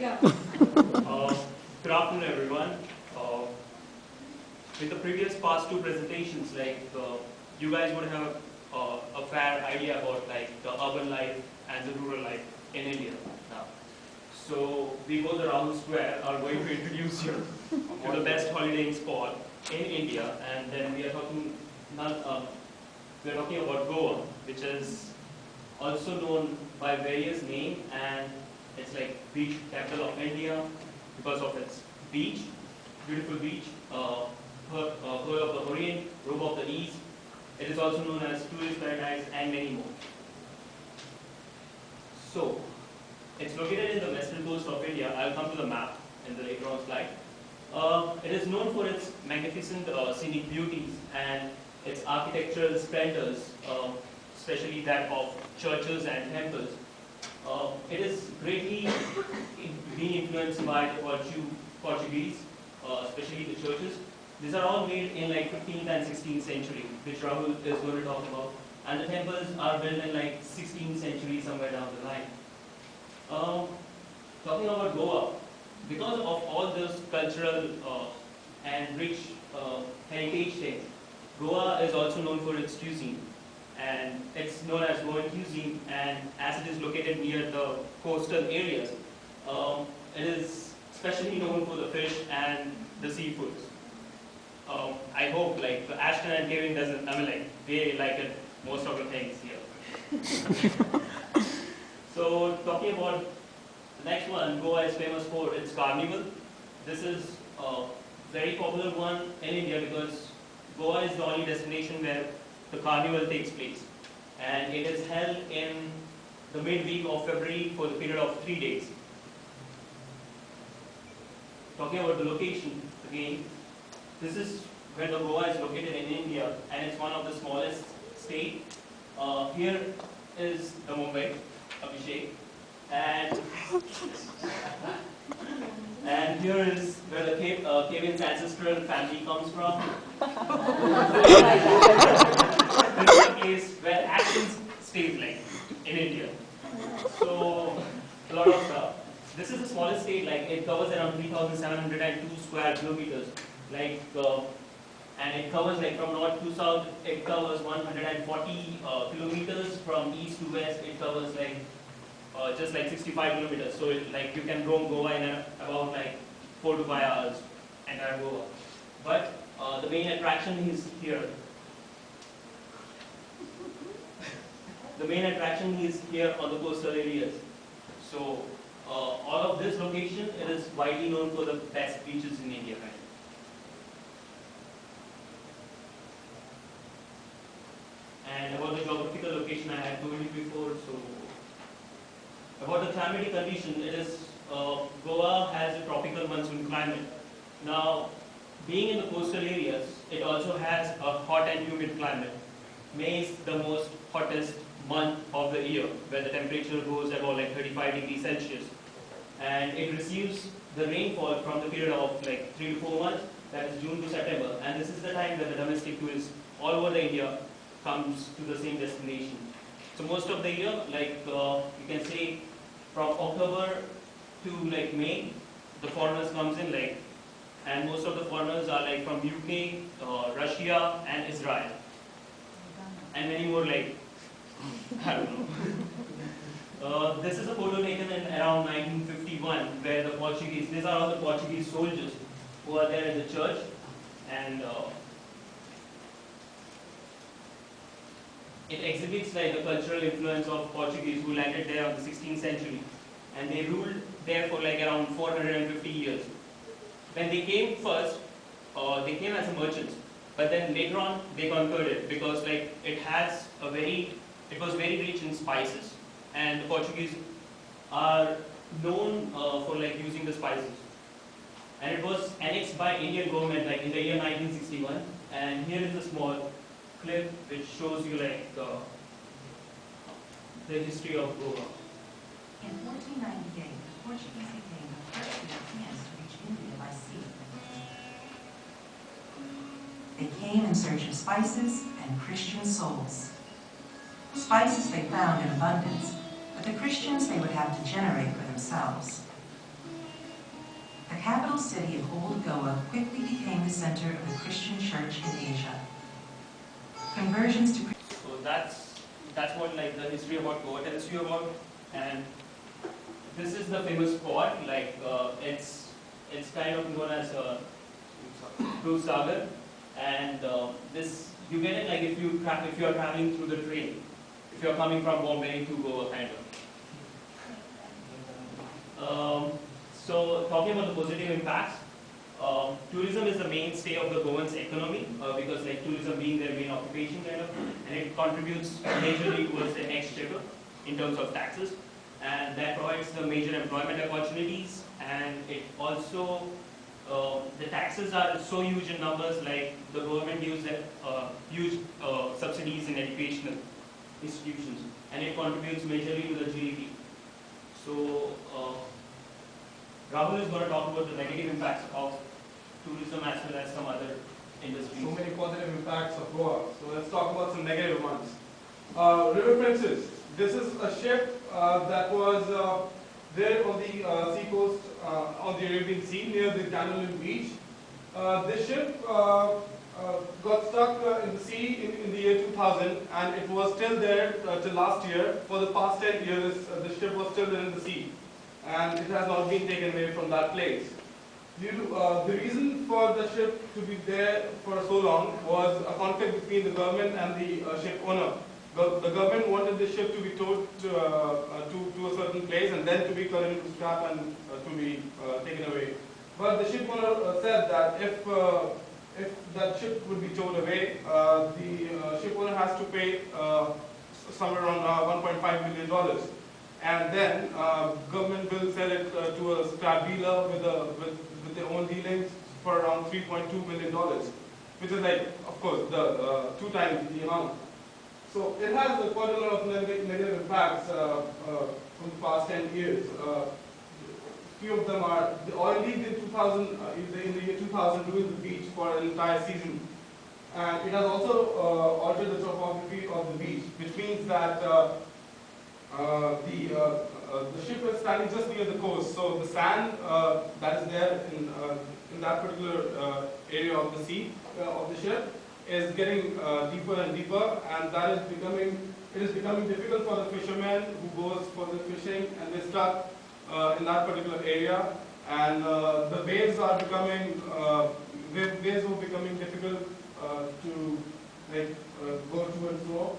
Yeah. Good afternoon, everyone. With the previous past two presentations, you guys would have a fair idea about the urban life and the rural life in India now. So we both around Square are going to introduce you to the best holidaying spot in India, and then we are talking about Goa, which is also known by various names, and it's like beach capital of India because of its beach, beautiful beach, Pearl of the Orient, Robe of the East. It is also known as tourist paradise and many more. So, it's located in the western coast of India. I'll come to the map in the later on slide. It is known for its magnificent scenic beauties and its architectural splendors, especially that of churches and temples. It is greatly being influenced by the Portuguese, especially the churches. These are all made in 15th and 16th century, which Rahul is going to talk about. And the temples are built in 16th century, somewhere down the line. Talking about Goa, because of all those cultural and rich heritage things, Goa is also known for its cuisine. And it's known as Goan cuisine, and as it is located near the coastal areas, it is especially known for the fish and the seafoods. I hope Ashton and Kevin doesn't, they like it, most of the things here. So talking about the next one, Goa is famous for its carnival. This is a very popular one in India because Goa is the only destination where the carnival takes place, and it is held in the midweek of February for the period of 3 days. Talking about the location again, this is where the Goa is located in India, and it's one of the smallest state. Here is the Mumbai, Abhishek, and here is where the Kevin's ancestral family comes from. This is the place where Athens stays in India. So a lot of stuff. This is the smallest state. It covers around 3,702 square kilometers. And it covers from north to south. It covers 140 kilometers. From east to west, it covers just 65 kilometers. So you can roam Goa in about 4 to 5 hours, entire Goa. But the main attraction is here. The main attraction is here on the coastal areas. So all of this location, it is widely known for the best beaches in India. And about the geographical location, I had told you before. So about the climatic condition, it is Goa has a tropical monsoon climate. Now, being in the coastal areas, it also has a hot and humid climate. May is the most hottest month of the year, where the temperature goes above 35 degrees Celsius. And it receives the rainfall from the period of 3 to 4 months, that is June to September. And this is the time when the domestic tourists all over the India comes to the same destination. So most of the year, you can say from October to May, the foreigners comes in and most of the foreigners are from UK, Russia and Israel. And many more I don't know. This is a photo taken in around 1951 where the Portuguese, these are all the Portuguese soldiers who are there in the church, and it exhibits the cultural influence of Portuguese who landed there in the 16th century, and they ruled there for around 450 years. When they came first, they came as merchants, but then later on they conquered it because it was very rich in spices, and the Portuguese are known for using the spices. And it was annexed by Indian government in the year 1961. And here is a small clip which shows you the history of Goa. In 1498, the Portuguese became the first Europeans to reach India by sea. They came in search of spices and Christian souls. Spices they found in abundance, but the Christians they would have to generate for themselves. capital city of Old Goa quickly became the center of the Christian church in Asia. Conversions to So that's what like the history about Goa tells you about. And this is the famous spot. Like it's kind of known as Sagar, and this you get it like if you are traveling through the train, if you are coming from Bombay to Goa, kind of. So talking about the positive impacts, tourism is the mainstay of the Goan's economy because like tourism being their main occupation kind of, and it contributes majorly towards the exchequer in terms of taxes, and that provides the major employment opportunities, and it also the taxes are so huge in numbers, like the government gives huge subsidies in educational institutions, and it contributes majorly to the GDP. So Rahul is going to talk about the negative impacts of tourism as well as some other industries. So many positive impacts of Goa. So let's talk about some negative ones. River Princess. This is a ship that was there on the sea coast on the Arabian Sea near the Canolin beach. This ship got stuck in the sea in the year 2000, and it was still there till last year. For the past 10 years, the ship was still there in the sea, and it has not been taken away from that place. The reason for the ship to be there for so long was a conflict between the government and the ship owner. The government wanted the ship to be towed to a certain place and then to be cut into scrap and to be taken away. But the ship owner said that if that ship would be towed away, the ship owner has to pay somewhere around $1.5 million. And then government will sell it to a scrap dealer with their own dealings for around $3.2 million, which is like, of course, the 2 times the amount. So it has quite a lot of negative impacts from the past 10 years. Few of them are the oil leak in 2000, in the year 2000, ruined the beach for an entire season, and it has also altered the topography of the beach, which means that the ship is standing just near the coast, so the sand that is there in that particular area of the sea of the ship is getting deeper and deeper, and that is becoming difficult for the fishermen who goes for the fishing, and they're stuck in that particular area, and the waves are becoming difficult to like go to and fro.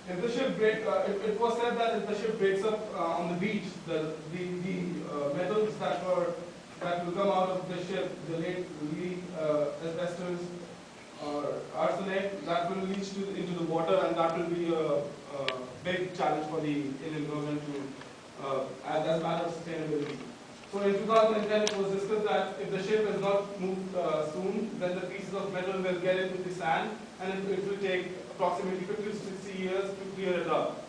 If the ship it was said that if the ship breaks up on the beach, the metals that will come out of the ship, the lead asbestos or arsenic, that will leach into the water, and that will be a big challenge for the Indian government to as a matter of sustainability. So in 2010, it was discussed that if the ship is not moved soon, then the pieces of metal will get into the sand, and it will take approximately 50 to 60 years to clear it up.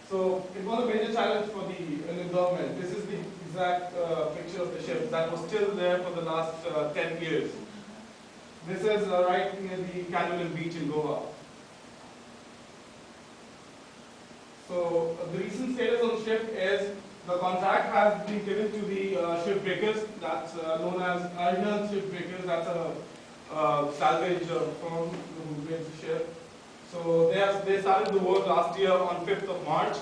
So it was a major challenge for the Indian government. This is the exact picture of the ship that was still there for the last 10 years. This is right near the Canolin beach in Goa. So the recent status on the ship is the contract has been given to the shipbreakers, that's known as Aryan Shipbreakers. That's a salvage firm who breaks the ship. So they started the work last year on 5th of March,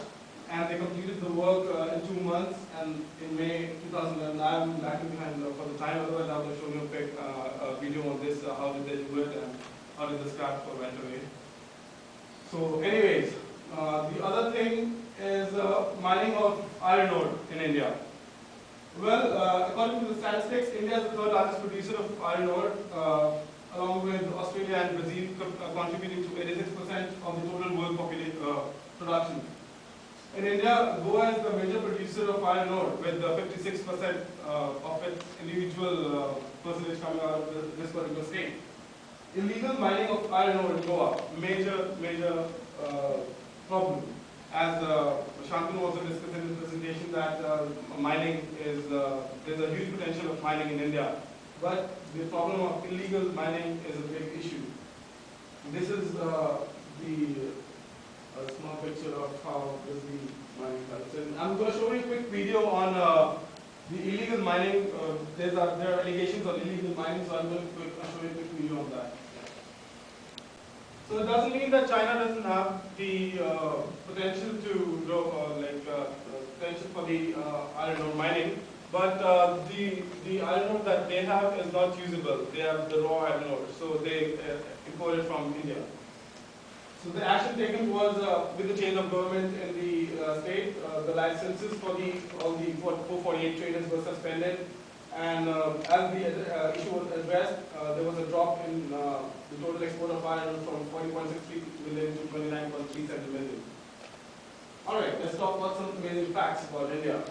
and they completed the work in 2 months, and in May 2011. I'm lacking behind for the time, otherwise I would have shown you a video on this, how did they do it and how did the scrap went away. So anyways, the other thing is mining of iron ore in India. Well, according to the statistics, India is the 3rd largest producer of iron ore, along with Australia and Brazil, contributing to 86% of the total world production. In India, Goa is the major producer of iron ore, with 56% of its individual percentage coming out of this particular state. Illegal mining of iron ore in Goa, major problem. As Shantanu also discussed in his presentation, that mining is, there's a huge potential of mining in India. But the problem of illegal mining is a big issue. This is the small picture of how is the mining happens. And I'm going to show you a quick video on the illegal mining there are allegations of illegal mining, so I'm going to show you a quick video on that. So it doesn't mean that China doesn't have the potential to grow, potential for the iron ore mining, but the iron ore that they have is not usable. They have the raw iron ore, so they import it from India. So the action taken was with the change of government in the state, the licenses for all the 448 traders were suspended, and as the issue was addressed, there was a drop in the total export of iron from 40.63 million to 29.37 million. All right, let's talk about some amazing facts about India.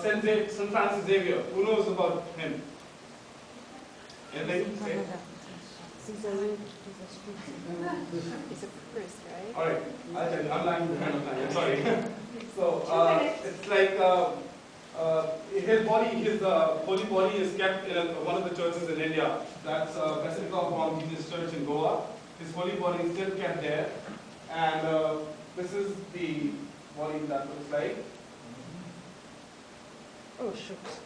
St. Francis Xavier, who knows about him? Anything? Say? He's a priest, right? All right, I'll tell you. I'm lagging behind on time. I'm sorry. So it's like his holy body is kept in one of the churches in India. That's Basilica of Mount Jesus Church in Goa. His holy body is still kept there, and this is the body that looks like. Oh, shucks.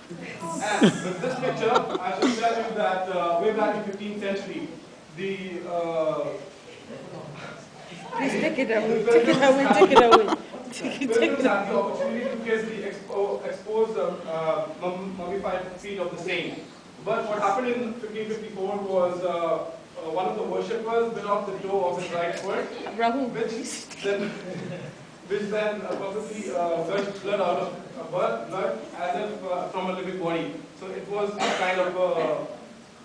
And with this picture, I should tell you that way back in 15th century, the Please take it away, take it away, take it away. pilgrims had the opportunity to kiss the exposed mummified feet of the saint. But what happened in 1554 was one of the worshippers bit off the toe of his right foot, Rahul, which then probably gushed blood out of blood as if from a living body. So it was kind of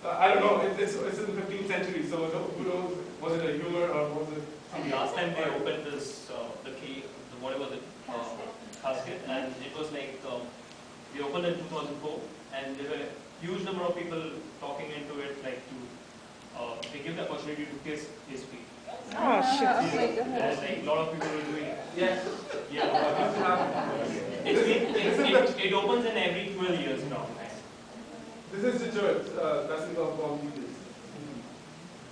I don't know. It's in the 15th century, so who knows? Was it a humor or was it? Last time they opened this, the key, whatever the casket, and it was like we opened in 2004, and there were a huge number of people talking into it, like to they give the opportunity to kiss his feet. oh, shucks. There's like a lot of people were doing it. Yes. Yeah. It opens in every 12 years now. This is the church, Basilica of Mount Jesus.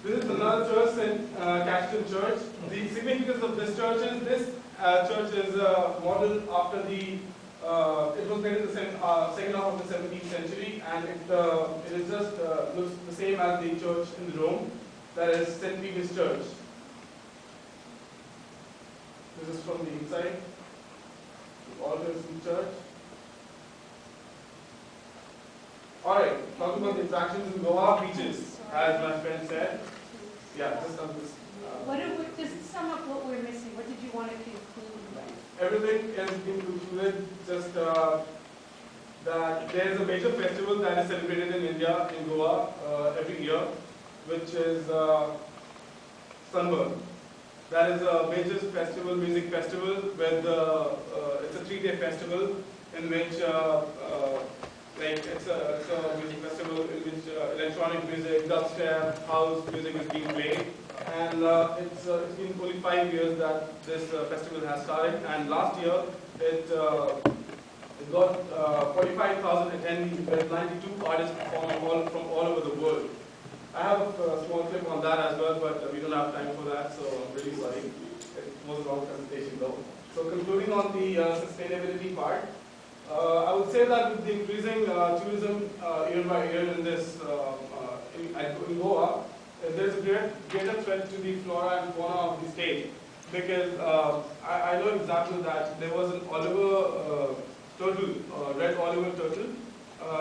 This is another church, St. Caxton Church. The significance of this church is this church is modeled after the. It was made in the second half of the 17th century, and it is just looks the same as the church in Rome, that is St. Peter's Church. This is from the inside. The altar is in church. Alright, talking about the attractions in Goa, beaches, as my friend said. Yeah, just on this. Just sum up what we're missing. What did you want to conclude with? Everything has been concluded, just that there is a major festival that is celebrated in India, in Goa, every year, which is Sunburn. That is a major festival, music festival, with it's a 3-day festival in which it's a music festival in which electronic music, dubstep, house music is being played, and it's been only 5 years that this festival has started. And last year it got 45,000 attendees, with 92 artists performing from all over the world. I have a small clip on that as well, but we don't have time for that, so I'm really sorry. It was a long presentation though. So concluding on the sustainability part, I would say that with the increasing tourism year by year in this in Goa, there's a greater threat to the flora and fauna of the state, because I know example that there was an Oliver turtle, red Oliver turtle,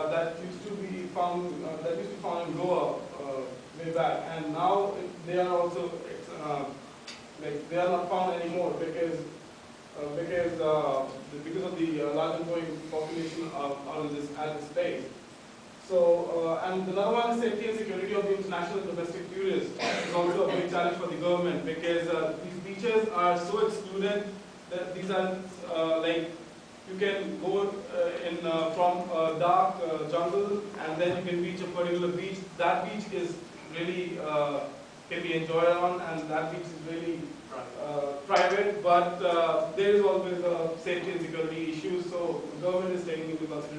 that used to be found in Goa way back, and now they are also they are not found anymore because of the large and growing population out in this space. So, and another one is safety and security of the international and domestic tourists is also a big challenge for the government, because these beaches are so excluded that these are you can go in from a dark jungle, and then you can reach a particular beach. That beach is really can be enjoyed on, and that beach is really private, but there is always a safety and security issue, so the government is taking into consideration